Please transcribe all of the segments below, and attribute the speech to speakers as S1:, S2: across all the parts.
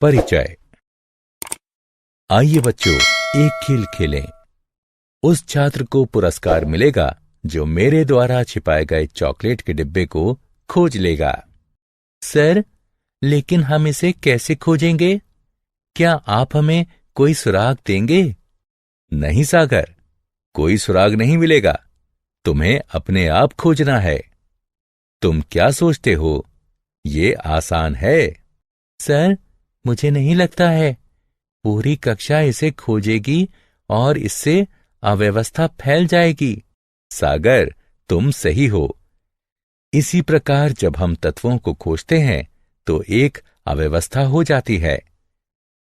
S1: परिचय। आइए बच्चों, एक खेल खेलें। उस छात्र को पुरस्कार मिलेगा जो मेरे द्वारा छिपाए गए चॉकलेट के डिब्बे को खोज लेगा। सर, लेकिन हम इसे कैसे खोजेंगे? क्या आप हमें कोई सुराग देंगे? नहीं सागर, कोई सुराग नहीं मिलेगा। तुम्हें अपने आप खोजना है। तुम क्या सोचते हो? ये आसान है। सर, मुझे नहीं लगता है पूरी कक्षा इसे खोजेगी और इससे अव्यवस्था फैल जाएगी। सागर, तुम सही हो। इसी प्रकार जब हम तत्वों को खोजते हैं तो एक अव्यवस्था हो जाती है।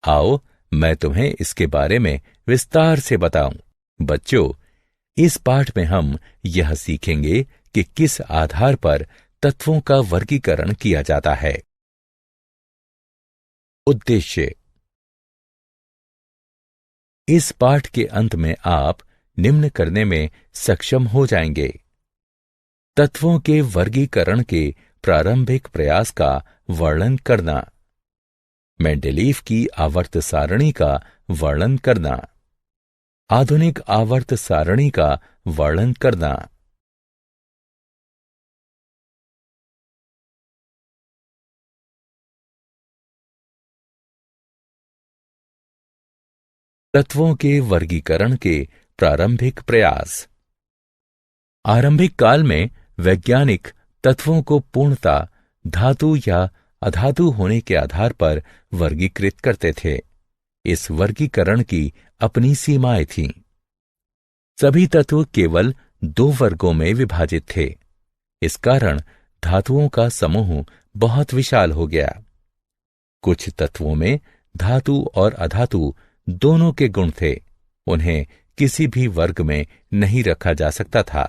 S1: आओ, मैं तुम्हें इसके बारे में विस्तार से बताऊं। बच्चों, इस पाठ में हम यह सीखेंगे कि किस आधार पर तत्वों का वर्गीकरण किया जाता है। उद्देश्य। इस पाठ के अंत में आप निम्न करने में सक्षम हो जाएंगे। तत्वों के वर्गीकरण के प्रारंभिक प्रयास का वर्णन करना, मेंडेलीव की आवर्त सारणी का वर्णन करना, आधुनिक आवर्त सारणी का वर्णन करना। तत्वों के वर्गीकरण के प्रारंभिक प्रयास। आरंभिक काल में वैज्ञानिक तत्वों को पूर्णतः धातु या अधातु होने के आधार पर वर्गीकृत करते थे। इस वर्गीकरण की अपनी सीमाएं थीं। सभी तत्व केवल दो वर्गों में विभाजित थे। इस कारण धातुओं का समूह बहुत विशाल हो गया। कुछ तत्वों में धातु और अधातु दोनों के गुण थे। उन्हें किसी भी वर्ग में नहीं रखा जा सकता था।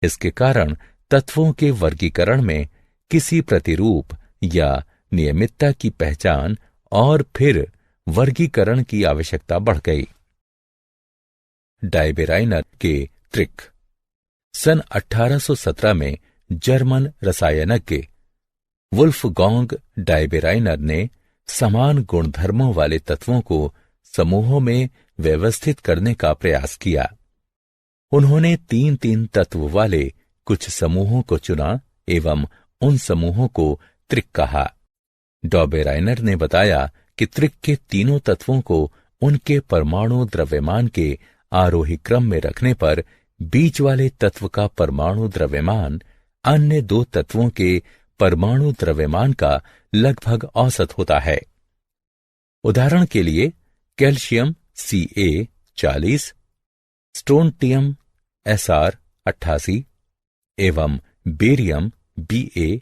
S1: इसके कारण तत्वों के वर्गीकरण में किसी प्रतिरूप या नियमितता की पहचान और फिर वर्गीकरण की आवश्यकता बढ़ गई। डायबेराइनर के त्रिक। सन 1817 में जर्मन रसायनज्ञ वुल्फगॉन्ग डायबेराइनर ने समान गुणधर्मों वाले तत्वों को समूहों में व्यवस्थित करने का प्रयास किया। उन्होंने 3-3 तत्व वाले कुछ समूहों को चुना एवं उन समूहों को त्रिक कहा। डायबेराइनर ने बताया कि त्रिक के तीनों तत्वों को उनके परमाणु द्रव्यमान के आरोही क्रम में रखने पर बीच वाले तत्व का परमाणु द्रव्यमान अन्य दो तत्वों के परमाणु द्रव्यमान का लगभग औसत होता है। उदाहरण के लिए कैल्शियम Ca 40, स्ट्रोंटियम Sr 88 एवं बेरियम Ba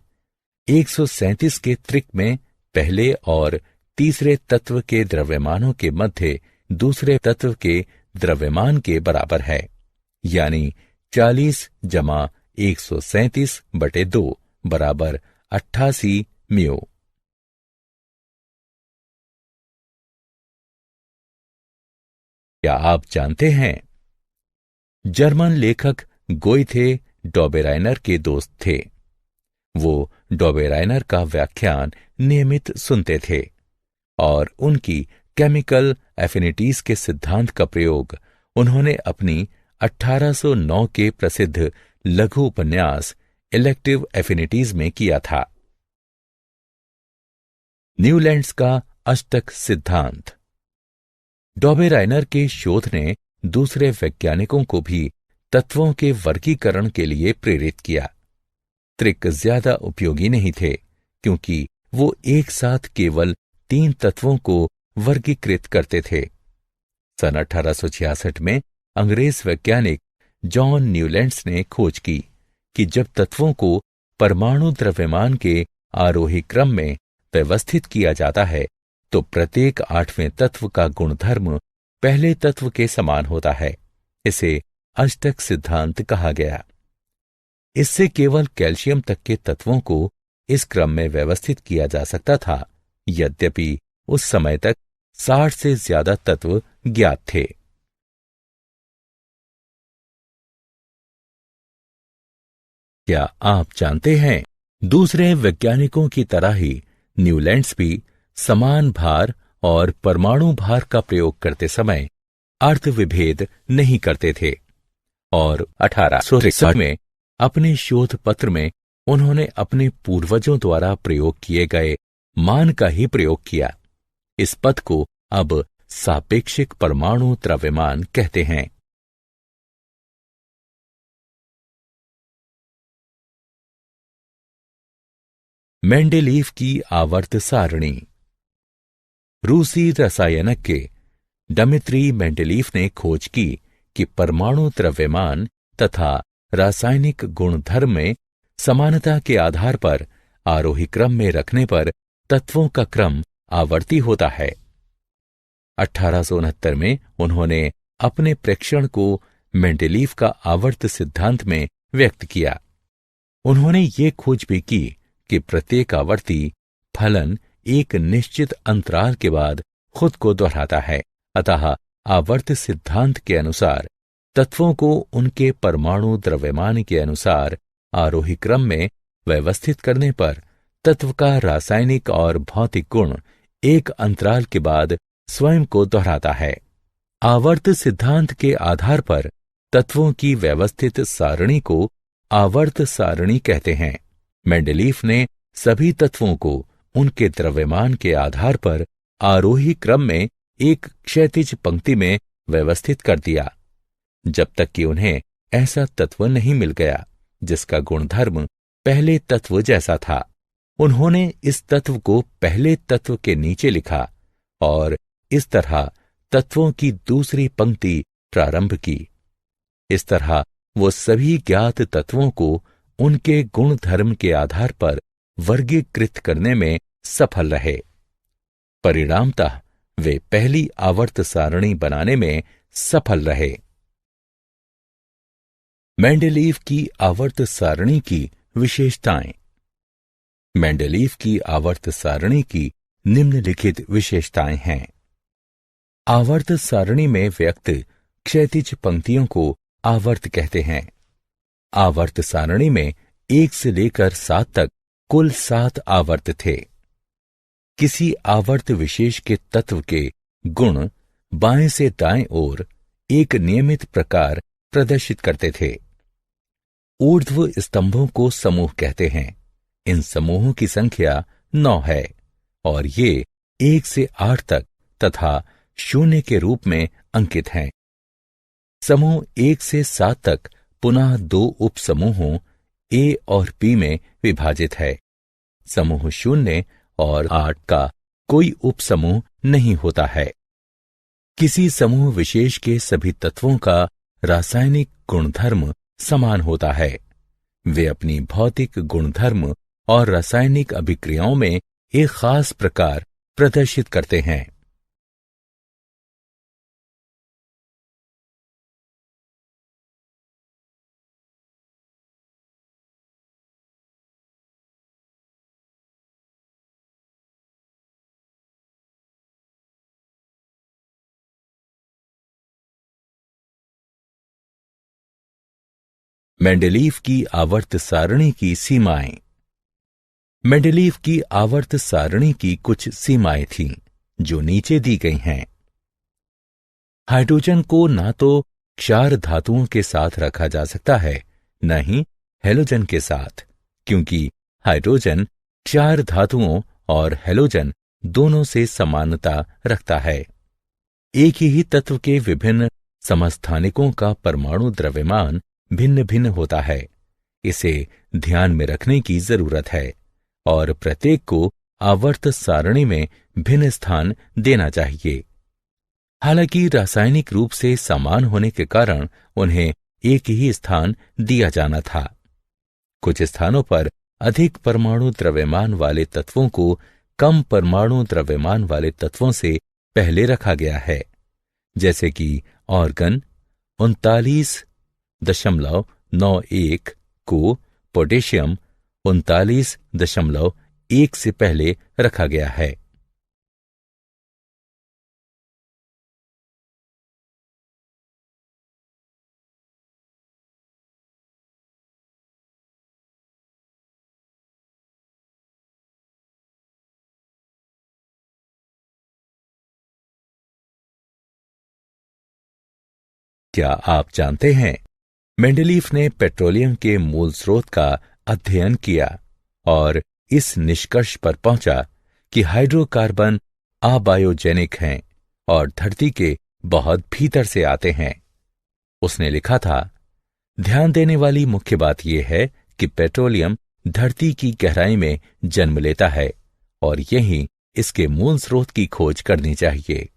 S1: 137 के त्रिक में पहले और तीसरे तत्व के द्रव्यमानों के मध्य दूसरे तत्व के द्रव्यमान के बराबर है, यानी 40 जमा 137/2 बराबर 88 म्यू। क्या आप जानते हैं? जर्मन लेखक गोइथे डायबेराइनर के दोस्त थे। वो डायबेराइनर का व्याख्यान नियमित सुनते थे और उनकी केमिकल एफिनिटीज के सिद्धांत का प्रयोग उन्होंने अपनी 1809 के प्रसिद्ध लघु उपन्यास इलेक्टिव एफिनिटीज में किया था। न्यूलैंड्स का अष्टक सिद्धांत। डायबेराइनर के शोध ने दूसरे वैज्ञानिकों को भी तत्वों के वर्गीकरण के लिए प्रेरित किया। त्रिक ज्यादा उपयोगी नहीं थे क्योंकि वो एक साथ केवल 3 तत्वों को वर्गीकृत करते थे। सन 1866 में अंग्रेज वैज्ञानिक जॉन न्यूलैंड्स ने खोज की कि जब तत्वों को परमाणु द्रव्यमान के आरोही क्रम में व्यवस्थित किया जाता है तो प्रत्येक 8वें तत्व का गुणधर्म पहले तत्व के समान होता है। इसे अष्टक सिद्धांत कहा गया। इससे केवल कैल्शियम तक के तत्वों को इस क्रम में व्यवस्थित किया जा सकता था, यद्यपि उस समय तक 60 से ज्यादा तत्व ज्ञात थे। क्या आप जानते हैं, दूसरे वैज्ञानिकों की तरह ही न्यूलैंड्स भी समान भार और परमाणु भार का प्रयोग करते समय अर्थ विभेद नहीं करते थे और 1863 में अपने शोध पत्र में उन्होंने अपने पूर्वजों द्वारा प्रयोग किए गए मान का ही प्रयोग किया। इस पद को अब सापेक्षिक परमाणु द्रव्यमान कहते हैं। मेंडेलीव की आवर्त सारणी। रूसी रसायनज्ञ डमित्री मेंडेलीव ने खोज की कि परमाणु द्रव्यमान तथा रासायनिक गुणधर्म में समानता के आधार पर आरोही क्रम में रखने पर तत्वों का क्रम आवर्ती होता है। 1869 में उन्होंने अपने प्रेक्षण को मेंडेलीव का आवर्त सिद्धांत में व्यक्त किया। उन्होंने ये खोज भी की कि प्रत्येक आवर्ती फलन एक निश्चित अंतराल के बाद खुद को दोहराता है। अतः आवर्त सिद्धांत के अनुसार तत्वों को उनके परमाणु द्रव्यमान के अनुसार आरोही क्रम में व्यवस्थित करने पर तत्व का रासायनिक और भौतिक गुण एक अंतराल के बाद स्वयं को दोहराता है। आवर्त सिद्धांत के आधार पर तत्वों की व्यवस्थित सारणी को आवर्त सारणी कहते हैं। मेंडेलीव ने सभी तत्वों को उनके द्रव्यमान के आधार पर आरोही क्रम में एक क्षैतिज पंक्ति में व्यवस्थित कर दिया, जब तक कि उन्हें ऐसा तत्व नहीं मिल गया जिसका गुणधर्म पहले तत्व जैसा था। उन्होंने इस तत्व को पहले तत्व के नीचे लिखा और इस तरह तत्वों की दूसरी पंक्ति प्रारंभ की। इस तरह वो सभी ज्ञात तत्वों को उनके गुणधर्म के आधार पर वर्गीकृत करने में सफल रहे। परिणामतः वे पहली आवर्त सारणी बनाने में सफल रहे। मेंडेलीव की आवर्त सारणी की विशेषताएं। मेंडेलीव की आवर्त सारणी की निम्नलिखित विशेषताएं हैं। आवर्त सारणी में व्यक्त क्षैतिज पंक्तियों को आवर्त कहते हैं। आवर्त सारणी में 1 से लेकर 7 तक कुल 7 आवर्त थे। किसी आवर्त विशेष के तत्व के गुण बाएं से दाएं ओर एक नियमित प्रकार प्रदर्शित करते थे। ऊर्ध्व स्तंभों को समूह कहते हैं। इन समूहों की संख्या 9 है और ये 1 से 8 तक तथा 0 के रूप में अंकित हैं। समूह 1 से 7 तक पुनः 2 उप समूहों ए और बी में विभाजित है। समूह 0 और 8 का कोई उप समूह नहीं होता है। किसी समूह विशेष के सभी तत्वों का रासायनिक गुणधर्म समान होता है। वे अपनी भौतिक गुणधर्म और रासायनिक अभिक्रियाओं में एक खास प्रकार प्रदर्शित करते हैं। मेंडेलीव की आवर्त सारणी की सीमाएं। मेंडेलीव की आवर्त सारणी की कुछ सीमाएं थीं, जो नीचे दी गई हैं। हाइड्रोजन को ना तो क्षार धातुओं के साथ रखा जा सकता है, न ही हैलोजन के साथ, क्योंकि हाइड्रोजन क्षार धातुओं और हैलोजन दोनों से समानता रखता है। एक ही तत्व के विभिन्न समस्थानिकों का परमाणु द्रव्यमान भिन्न भिन्न होता है। इसे ध्यान में रखने की जरूरत है और प्रत्येक को आवर्त सारणी में भिन्न स्थान देना चाहिए। हालांकि रासायनिक रूप से समान होने के कारण उन्हें एक ही स्थान दिया जाना था। कुछ स्थानों पर अधिक परमाणु द्रव्यमान वाले तत्वों को कम परमाणु द्रव्यमान वाले तत्वों से पहले रखा गया है, जैसे कि ऑर्गन 39.91 को पोटेशियम 39.1 से पहले रखा गया है। क्या आप जानते हैं, मेंडलीफ ने पेट्रोलियम के मूल स्रोत का अध्ययन किया और इस निष्कर्ष पर पहुंचा कि हाइड्रोकार्बन अबायोजेनिक हैं और धरती के बहुत भीतर से आते हैं। उसने लिखा था, ध्यान देने वाली मुख्य बात यह है कि पेट्रोलियम धरती की गहराई में जन्म लेता है और यही इसके मूल स्रोत की खोज करनी चाहिए।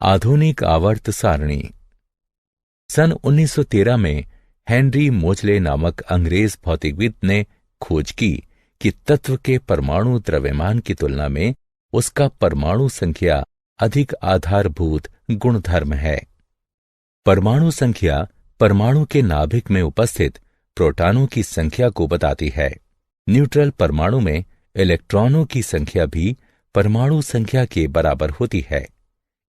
S1: आधुनिक आवर्त सारणी। सन 1913 में हेनरी मोजले नामक अंग्रेज भौतिकविद ने खोज की कि तत्व के परमाणु द्रव्यमान की तुलना में उसका परमाणु संख्या अधिक आधारभूत गुणधर्म है। परमाणु संख्या परमाणु के नाभिक में उपस्थित प्रोटॉनों की संख्या को बताती है। न्यूट्रल परमाणु में इलेक्ट्रॉनों की संख्या भी परमाणु संख्या के बराबर होती है।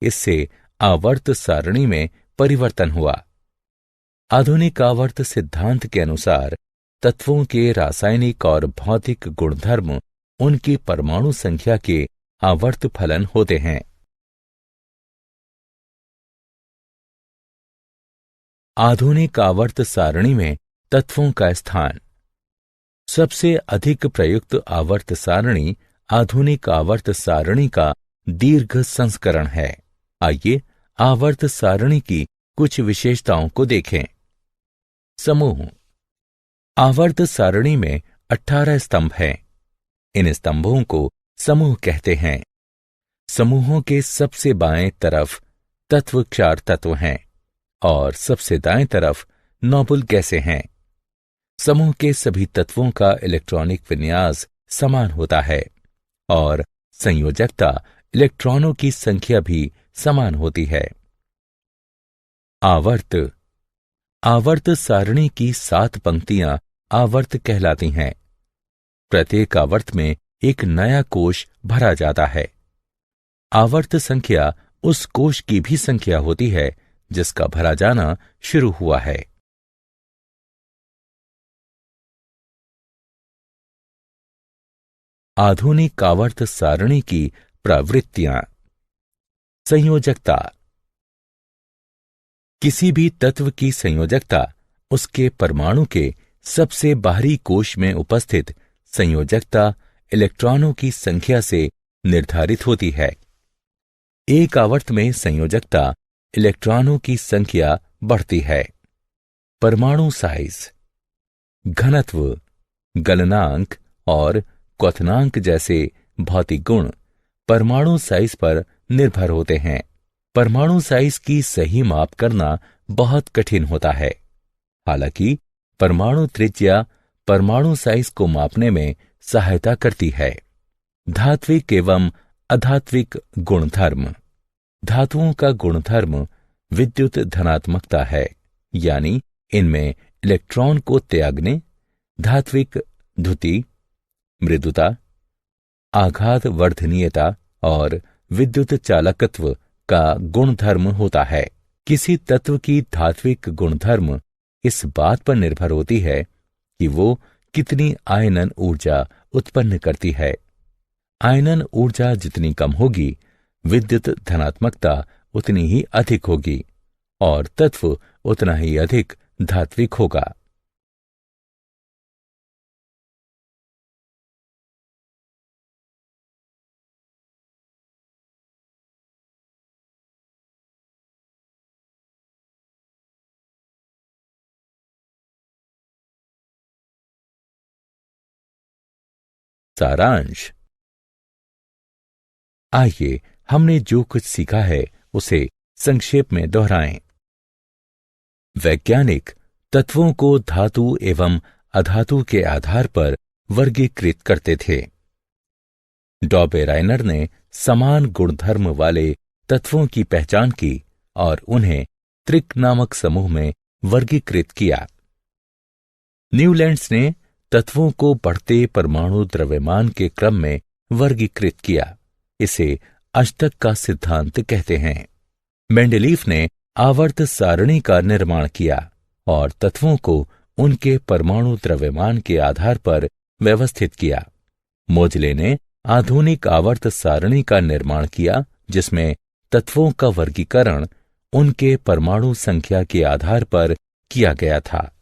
S1: इससे आवर्त सारणी में परिवर्तन हुआ। आधुनिक आवर्त सिद्धांत के अनुसार तत्वों के रासायनिक और भौतिक गुणधर्म उनकी परमाणु संख्या के आवर्त फलन होते हैं। आधुनिक आवर्त सारणी में तत्वों का स्थान। सबसे अधिक प्रयुक्त आवर्त सारणी आधुनिक आवर्त सारणी का दीर्घ संस्करण है। आइए आवर्त सारणी की कुछ विशेषताओं को देखें। समूह। आवर्त सारणी में 18 स्तंभ हैं। इन स्तंभों को समूह कहते हैं। समूहों के सबसे बाएं तरफ तत्व क्षार तत्व हैं और सबसे दाएं तरफ नोबल गैसें हैं। समूह के सभी तत्वों का इलेक्ट्रॉनिक विन्यास समान होता है और संयोजकता इलेक्ट्रॉनों की संख्या भी समान होती है। आवर्त। आवर्त सारणी की 7 पंक्तियां आवर्त कहलाती हैं। प्रत्येक आवर्त में एक नया कोश भरा जाता है। आवर्त संख्या उस कोश की भी संख्या होती है जिसका भरा जाना शुरू हुआ है। आधुनिक आवर्त सारणी की प्रवृत्तियां। संयोजकता। किसी भी तत्व की संयोजकता उसके परमाणु के सबसे बाहरी कोश में उपस्थित संयोजकता इलेक्ट्रॉनों की संख्या से निर्धारित होती है। एक आवर्त में संयोजकता इलेक्ट्रॉनों की संख्या बढ़ती है। परमाणु साइज, घनत्व, गलनांक और क्वथनांक जैसे भौतिक गुण परमाणु साइज पर निर्भर होते हैं। परमाणु साइज की सही माप करना बहुत कठिन होता है। हालांकि परमाणु त्रिज्या परमाणु साइज को मापने में सहायता करती है। धात्विक एवं अधात्विक गुणधर्म। धातुओं का गुणधर्म विद्युत धनात्मकता है, यानी इनमें इलेक्ट्रॉन को त्यागने, धात्विक द्युति, मृदुता, आघात वर्धनीयता और विद्युत चालकत्व का गुणधर्म होता है। किसी तत्व की धात्विक गुणधर्म इस बात पर निर्भर होती है कि वो कितनी आयनन ऊर्जा उत्पन्न करती है। आयनन ऊर्जा जितनी कम होगी, विद्युत धनात्मकता उतनी ही अधिक होगी और तत्व उतना ही अधिक धात्विक होगा। सारांश। आइए हमने जो कुछ सीखा है उसे संक्षेप में दोहराएं। वैज्ञानिक तत्वों को धातु एवं अधातु के आधार पर वर्गीकृत करते थे। डॉबेराइनर ने समान गुणधर्म वाले तत्वों की पहचान की और उन्हें त्रिक नामक समूह में वर्गीकृत किया। न्यूलैंड्स ने तत्वों को बढ़ते परमाणु द्रव्यमान के क्रम में वर्गीकृत किया। इसे अष्टक का सिद्धांत कहते हैं। मेंडलीफ ने आवर्त सारणी का निर्माण किया और तत्वों को उनके परमाणु द्रव्यमान के आधार पर व्यवस्थित किया। मोजले ने आधुनिक आवर्त सारणी का निर्माण किया, जिसमें तत्वों का वर्गीकरण उनके परमाणु संख्या के आधार पर किया गया था।